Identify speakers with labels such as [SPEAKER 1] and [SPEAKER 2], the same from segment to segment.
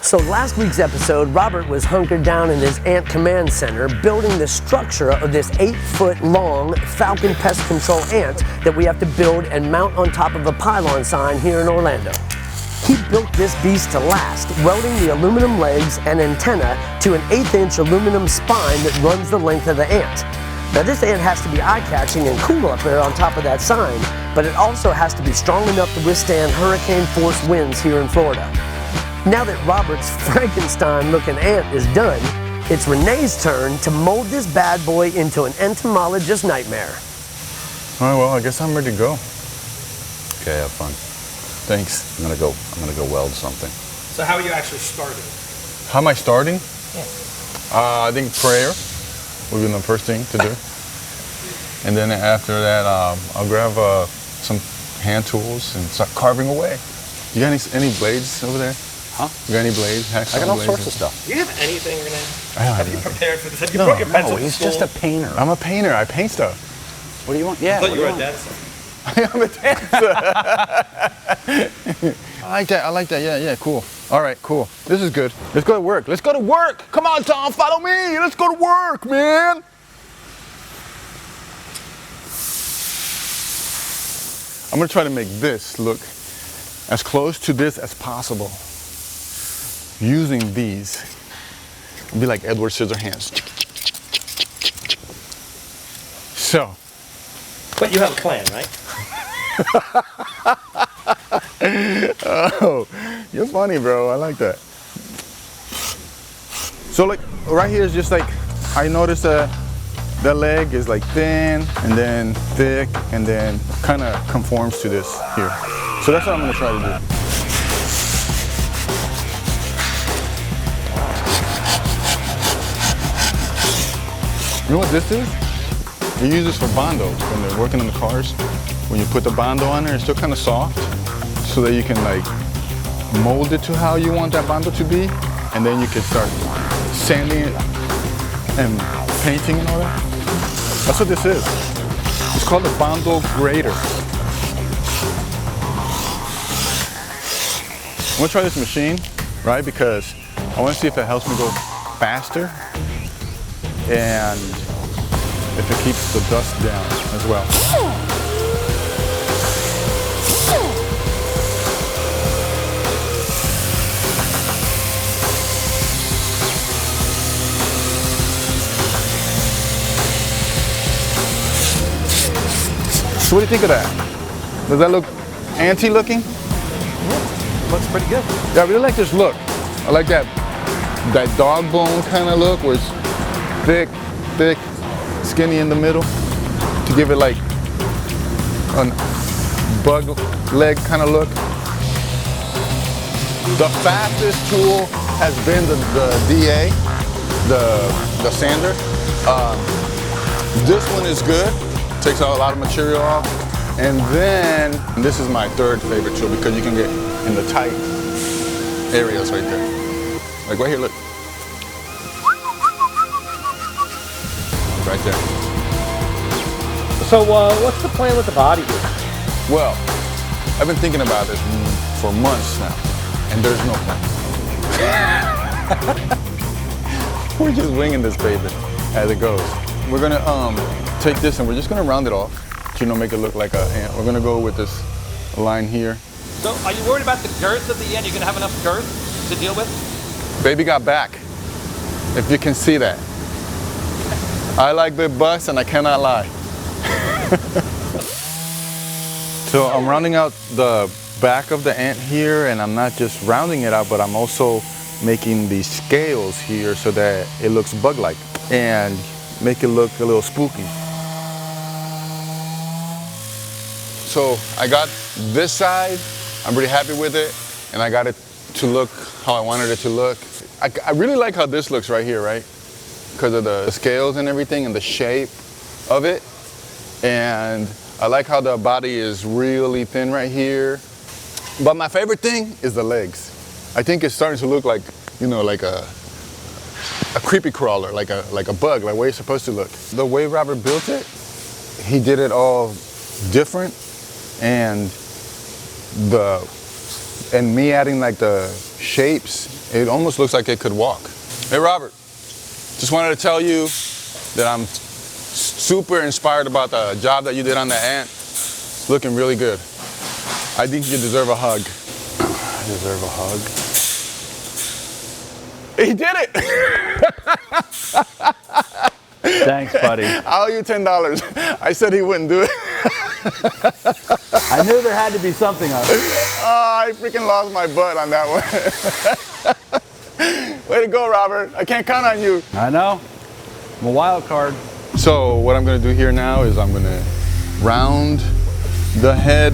[SPEAKER 1] So last week's episode, Robert was hunkered down in his ant command center building the structure of this 8-foot long Falcon pest control ant that we have to build and mount on top of a pylon sign here in Orlando. He built this beast to last, welding the aluminum legs and antenna to an 1/8-inch aluminum spine that runs the length of the ant. Now this ant has to be eye-catching and cool up there on top of that sign, but it also has to be strong enough to withstand hurricane-force winds here in Florida. Now that Robert's Frankenstein-lookin ant is done, it's Rene's turn to mold this bad boy into an entomologist nightmare.
[SPEAKER 2] All right, well, I guess I'm ready to go.
[SPEAKER 3] Okay, have fun.
[SPEAKER 2] Thanks.
[SPEAKER 3] I'm gonna go weld something.
[SPEAKER 4] So how are you actually starting?
[SPEAKER 2] How am I starting?
[SPEAKER 4] Yeah.
[SPEAKER 2] I think prayer would be the first thing to do. And then after that, I'll grab some hand tools and start carving away. You got any blades over there?
[SPEAKER 3] Huh?
[SPEAKER 2] You got any blades?
[SPEAKER 3] I got all sorts of stuff.
[SPEAKER 4] Do you have anything, Rene?
[SPEAKER 2] I don't
[SPEAKER 4] Have you
[SPEAKER 2] nothing.
[SPEAKER 4] prepared for this? Have you brought your pencil to
[SPEAKER 3] he's
[SPEAKER 4] school?
[SPEAKER 3] just a painter.
[SPEAKER 2] I'm a painter. I paint stuff.
[SPEAKER 3] What do you want? Yeah.
[SPEAKER 4] I thought
[SPEAKER 3] what
[SPEAKER 4] you
[SPEAKER 3] do
[SPEAKER 4] were a
[SPEAKER 3] want?
[SPEAKER 4] dancer.
[SPEAKER 2] I'm a dancer. I like that. I like that. Yeah, yeah, cool. All right, cool. This is good. Let's go to work. Let's go to work. Come on, Tom, follow me. Let's go to work, man. I'm gonna try to make this look as close to this as possible using these. It'll be like Edward Scissorhands. So.
[SPEAKER 4] But you have a plan, right?
[SPEAKER 2] Oh, you're funny, bro. I like that. So like right here is just like, I noticed that the leg is like thin and then thick and then kind of conforms to this here. So that's what I'm gonna try to do. You know what this is? You use this for Bondo when they're working on the cars. When you put the Bondo on there, it's still kind of soft, so that you can like mold it to how you want that Bondo to be, and then you can start sanding it and painting and all that. That's what this is. It's called the Bondo Grater. I'm gonna try this machine, right? Because I want to see if it helps me go faster and if it keeps the dust down as well. So what do you think of that? Does that look anti-looking?
[SPEAKER 4] Looks pretty good.
[SPEAKER 2] Yeah, I really like this look. I like that dog bone kind of look where it's thick, skinny in the middle to give it like a bug leg kind of look. The fastest tool has been the DA, the sander. This one is good. Takes out a lot of material off. And then this is my third favorite tool because you can get in the tight areas right there. Like right here, look. Right there.
[SPEAKER 4] So what's the plan with the body here?
[SPEAKER 2] Well, I've been thinking about this for months now, and there's no plan. We're just winging this baby as it goes. We're gonna take this and we're just gonna round it off, to, make it look like a ant. We're gonna go with this line here.
[SPEAKER 4] So are you worried about the girth of the ant? You're gonna have enough girth to deal with?
[SPEAKER 2] Baby got back, if you can see that. I like big bucks and I cannot lie. So I'm rounding out the back of the ant here, and I'm not just rounding it out, but I'm also making these scales here so that it looks bug-like and make it look a little spooky. So I got this side, I'm pretty happy with it, and I got it to look how I wanted it to look. I really like how this looks right here, right? Because of the scales and everything and the shape of it. And I like how the body is really thin right here. But my favorite thing is the legs. I think it's starting to look like, like a creepy crawler, like a bug, like what it's supposed to look. The way Robert built it, he did it all different, and me adding like the shapes It almost looks like it could walk. Hey, Robert, just wanted to tell you that I'm super inspired about the job that you did on the ant. It's looking really good. I think you deserve a hug.
[SPEAKER 3] I deserve a hug.
[SPEAKER 2] He did it!
[SPEAKER 3] Thanks, buddy.
[SPEAKER 2] I owe you $10. I said he wouldn't do it.
[SPEAKER 3] I knew there had to be something on it.
[SPEAKER 2] Oh, I freaking lost my butt on that one. Way to go, Robert. I can't count on you.
[SPEAKER 3] I know. I'm a wild card.
[SPEAKER 2] So what I'm gonna do here now is I'm gonna round the head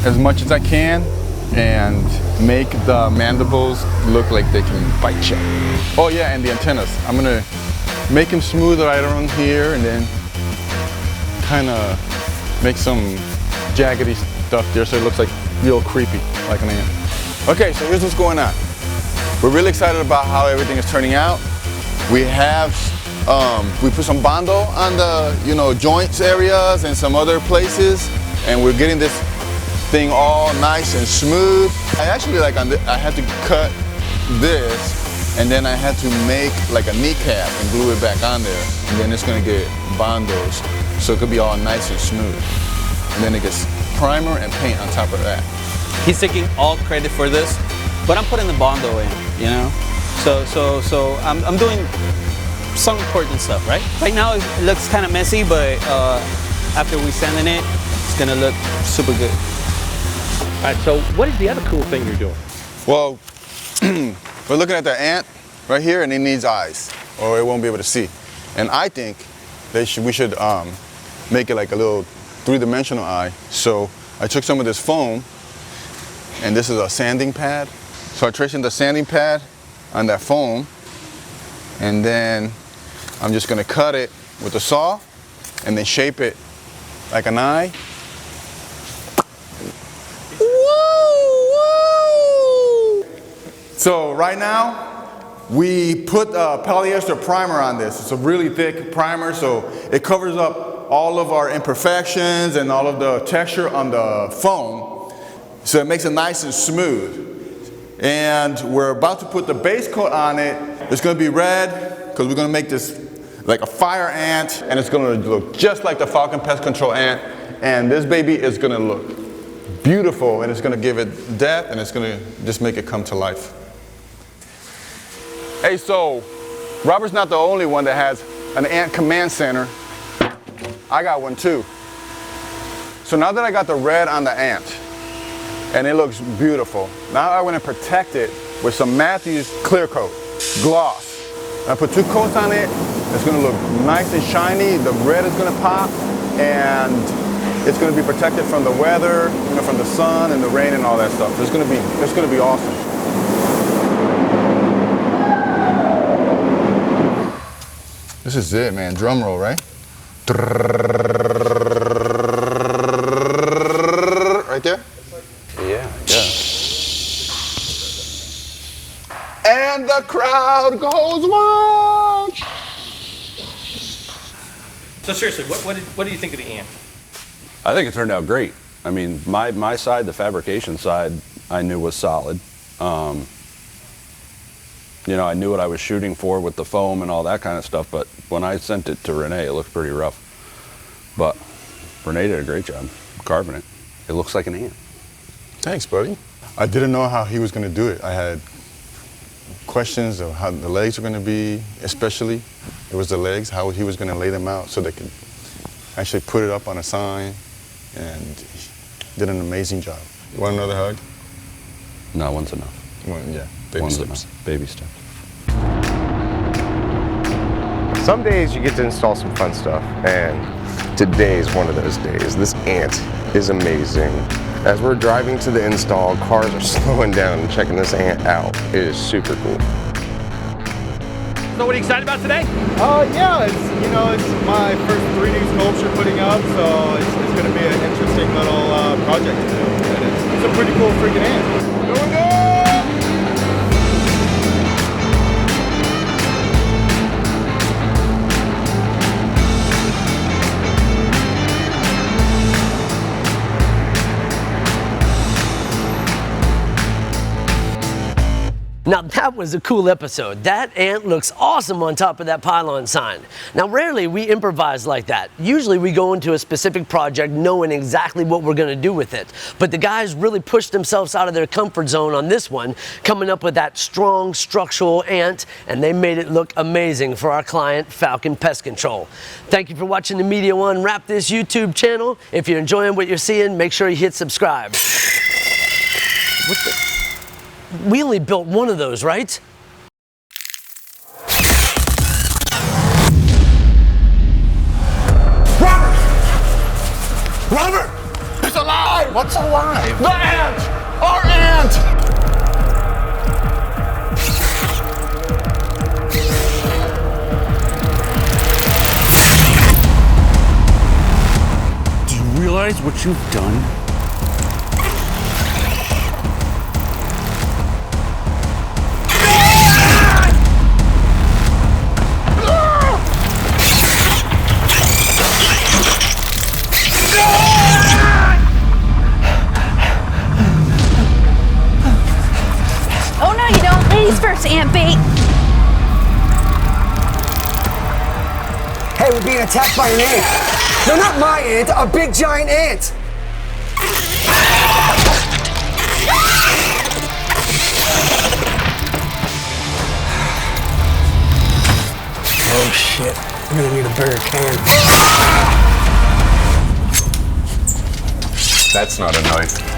[SPEAKER 2] as much as I can and make the mandibles look like they can bite you. Oh yeah, and the antennas. I'm gonna make them smooth right around here and then kind of make some jaggedy stuff there so it looks like real creepy, like an ant. Okay, so here's what's going on. We're really excited about how everything is turning out. We have we put some bondo on the joints areas and some other places, and we're getting this thing all nice and smooth. I actually I had to cut this, and then I had to make like a kneecap and glue it back on there, and then it's gonna get bondos, so it could be all nice and smooth. And then it gets primer and paint on top of that.
[SPEAKER 5] He's taking all credit for this, but I'm putting the bondo in, So I'm doing some important stuff, right? Right now it looks kind of messy, but after we sanding it, it's gonna look super good.
[SPEAKER 4] All right, so what is the other cool thing you're doing?
[SPEAKER 2] Well, we're looking at the ant right here, and it needs eyes, or it won't be able to see. And I think we should make it like a little three-dimensional eye. So I took some of this foam, and this is a sanding pad. So I'm tracing the sanding pad on that foam, and then I'm just gonna cut it with a saw, and then shape it like an eye. So right now, we put polyester primer on this. It's a really thick primer, so it covers up all of our imperfections and all of the texture on the foam, so it makes it nice and smooth. And we're about to put the base coat on it. It's gonna be red, because we're gonna make this like a fire ant, and it's gonna look just like the Falcon pest control ant. And this baby is gonna look beautiful, and it's gonna give it depth, and it's gonna just make it come to life. Hey, so Robert's not the only one that has an ant command center. I got one too. So now that I got the red on the ant, and it looks beautiful, now I want to protect it with some Matthews clear coat, gloss. I put 2 coats on it. It's going to look nice and shiny. The red is going to pop, and it's going to be protected from the weather, from the sun and the rain and all that stuff. It's going to be awesome. This is it, man. Drum roll, right? Right there?
[SPEAKER 3] Yeah.
[SPEAKER 2] And the crowd goes wild.
[SPEAKER 4] So seriously, what do you think of the ant?
[SPEAKER 3] I think it turned out great. I mean, my side, the fabrication side, I knew was solid. I knew what I was shooting for with the foam and all that kind of stuff, but when I sent it to Rene, it looked pretty rough. But Rene did a great job carving it. It looks like an ant.
[SPEAKER 2] Thanks, buddy. I didn't know how he was going to do it. I had questions of how the legs were going to be, especially. It was the legs, how he was going to lay them out so they could actually put it up on a sign, and he did an amazing job. You want another hug?
[SPEAKER 3] No, one's enough.
[SPEAKER 2] Well, yeah, baby
[SPEAKER 3] One's
[SPEAKER 2] steps.
[SPEAKER 3] enough. Baby steps.
[SPEAKER 6] Some days you get to install some fun stuff, and today is one of those days. This ant is amazing. As we're driving to the install, cars are slowing down and checking this ant out. It is super cool.
[SPEAKER 4] So what are you excited about today?
[SPEAKER 7] Yeah, it's my first 3D sculpture putting up, so it's going to be an interesting little project to do. And it's a pretty cool freaking ant. Going up!
[SPEAKER 1] Now That was a cool episode. That ant looks awesome on top of that pylon sign. Now, rarely we improvise like that. Usually we go into a specific project knowing exactly what we're going to do with it. But the guys really pushed themselves out of their comfort zone on this one, coming up with that strong structural ant, and they made it look amazing for our client, Falcon Pest Control. Thank you for watching the Media One Wrap This YouTube channel. If you're enjoying what you're seeing, make sure you hit subscribe. What the? We only built one of those, right?
[SPEAKER 2] Robert! Robert! He's alive! What's alive? The ant! Our ant!
[SPEAKER 3] Do you realize what you've done?
[SPEAKER 8] First, ant bait.
[SPEAKER 9] Hey, we're being attacked by an ant. No, not my ant, a big giant ant. Oh shit, I'm gonna need a bigger can.
[SPEAKER 6] That's not a knife.